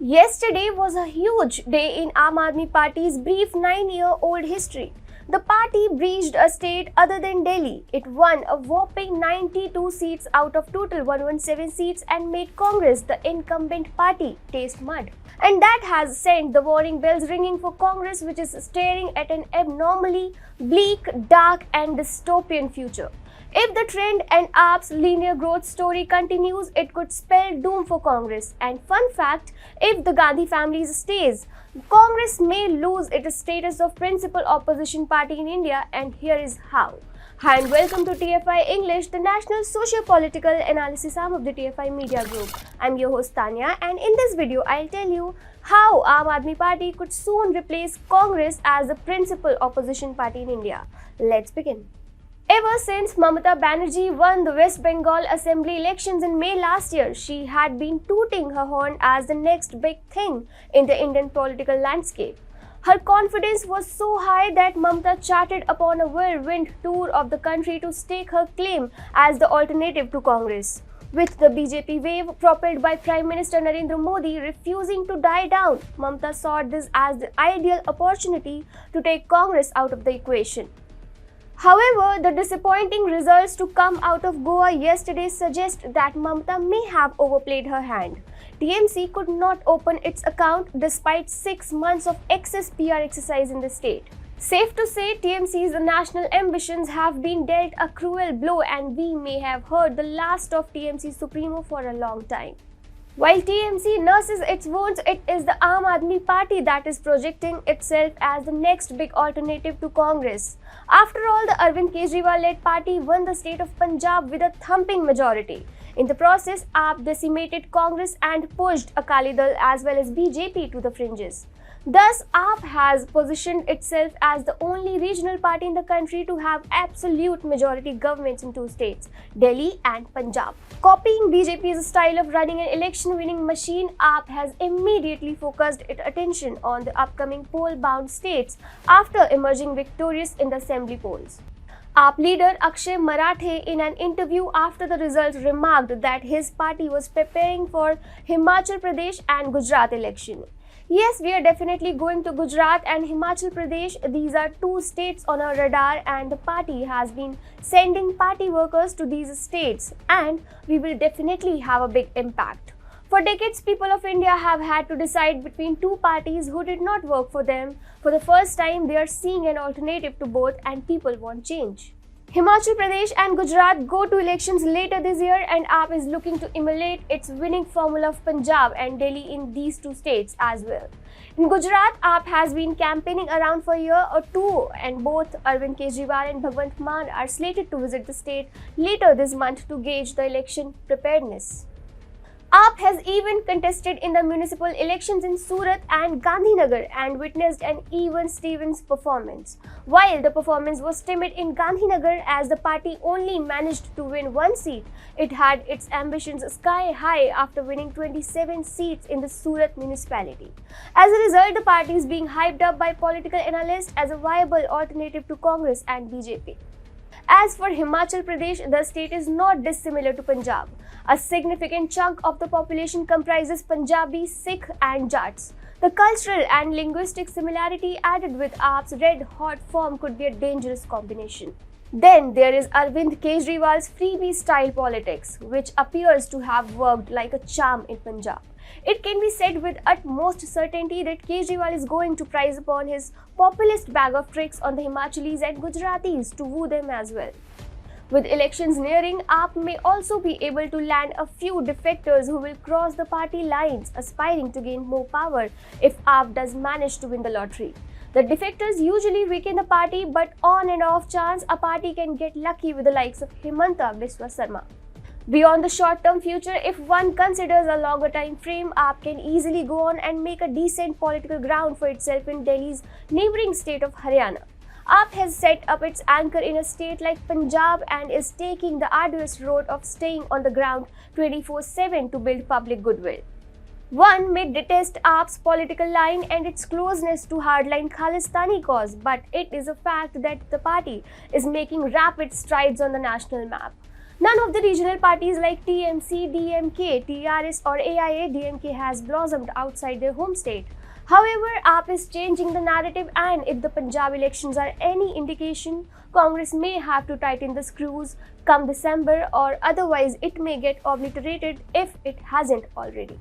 Yesterday was a huge day in Aam Aadmi Party's brief 9-year-old history. The party breached a state other than Delhi. It won a whopping 92 seats out of total 117 seats and made Congress, the incumbent party, taste mud. And that has sent the warning bells ringing for Congress, which is staring at an abnormally bleak, dark and dystopian future. If the trend and AAP's linear growth story continues, it could spell doom for Congress. And fun fact, if the Gandhi family stays, Congress may lose its status of principal opposition party in India, and here is how. Hi and welcome to TFI English, the national socio-political analysis arm of the TFI Media Group. I'm your host Tanya, and in this video I'll tell you how Aam Aadmi Party could soon replace Congress as the principal opposition party in India. Let's begin. Ever since Mamata Banerjee won the West Bengal Assembly elections in May last year, she had been tooting her horn as the next big thing in the Indian political landscape. Her confidence was so high that Mamata charted upon a whirlwind tour of the country to stake her claim as the alternative to Congress. With the BJP wave propelled by Prime Minister Narendra Modi refusing to die down, Mamata saw this as the ideal opportunity to take Congress out of the equation. However, the disappointing results to come out of Goa yesterday suggest that Mamata may have overplayed her hand. TMC could not open its account despite 6 months of excess PR exercise in the state. Safe to say, TMC's national ambitions have been dealt a cruel blow, and we may have heard the last of TMC Supremo for a long time. While TMC nurses its wounds, it is the Aam Aadmi Party that is projecting itself as the next big alternative to Congress. After all, the Arvind Kejriwal-led party won the state of Punjab with a thumping majority. In the process, AAP decimated Congress and pushed Akali Dal as well as BJP to the fringes. Thus, AAP has positioned itself as the only regional party in the country to have absolute majority governments in 2 states, Delhi and Punjab. Copying BJP's style of running an election-winning machine, AAP has immediately focused its attention on the upcoming poll-bound states after emerging victorious in the assembly polls. AAP leader Akshay Marathe, in an interview after the results, remarked that his party was preparing for Himachal Pradesh and Gujarat election. Yes, we are definitely going to Gujarat and Himachal Pradesh. These are 2 states on our radar, and the party has been sending party workers to these states, and we will definitely have a big impact. For decades, people of India have had to decide between 2 parties who did not work for them. For the first time, they are seeing an alternative to both, and people want change. Himachal Pradesh and Gujarat go to elections later this year, and AAP is looking to emulate its winning formula of Punjab and Delhi in these 2 states as well. In Gujarat, AAP has been campaigning around for a year or 2, and both Arvind Kejriwal and Bhagwant Mann are slated to visit the state later this month to gauge the election preparedness. AAP has even contested in the municipal elections in Surat and Gandhinagar and witnessed an even Stevens performance. While the performance was timid in Gandhinagar as the party only managed to win 1 seat, it had its ambitions sky high after winning 27 seats in the Surat municipality. As a result, the party is being hyped up by political analysts as a viable alternative to Congress and BJP. As for Himachal Pradesh, the state is not dissimilar to Punjab. A significant chunk of the population comprises Punjabi, Sikh and Jats. The cultural and linguistic similarity added with AAP's red-hot form could be a dangerous combination. Then there is Arvind Kejriwal's freebie-style politics, which appears to have worked like a charm in Punjab. It can be said with utmost certainty that Kejriwal is going to prize upon his populist bag of tricks on the Himachalis and Gujaratis to woo them as well. With elections nearing, AAP may also be able to land a few defectors who will cross the party lines, aspiring to gain more power if AAP does manage to win the lottery. The defectors usually weaken the party, but on and off chance, a party can get lucky with the likes of Himanta Biswa Sarma. Beyond the short-term future, if one considers a longer time frame, AAP can easily go on and make a decent political ground for itself in Delhi's neighbouring state of Haryana. AAP has set up its anchor in a state like Punjab and is taking the arduous road of staying on the ground 24/7 to build public goodwill. One may detest AAP's political line and its closeness to hardline Khalistani cause, but it is a fact that the party is making rapid strides on the national map. None of the regional parties like TMC, DMK, TRS or AIA-DMK has blossomed outside their home state. However, AAP is changing the narrative, and if the Punjab elections are any indication, Congress may have to tighten the screws come December, or otherwise it may get obliterated if it hasn't already.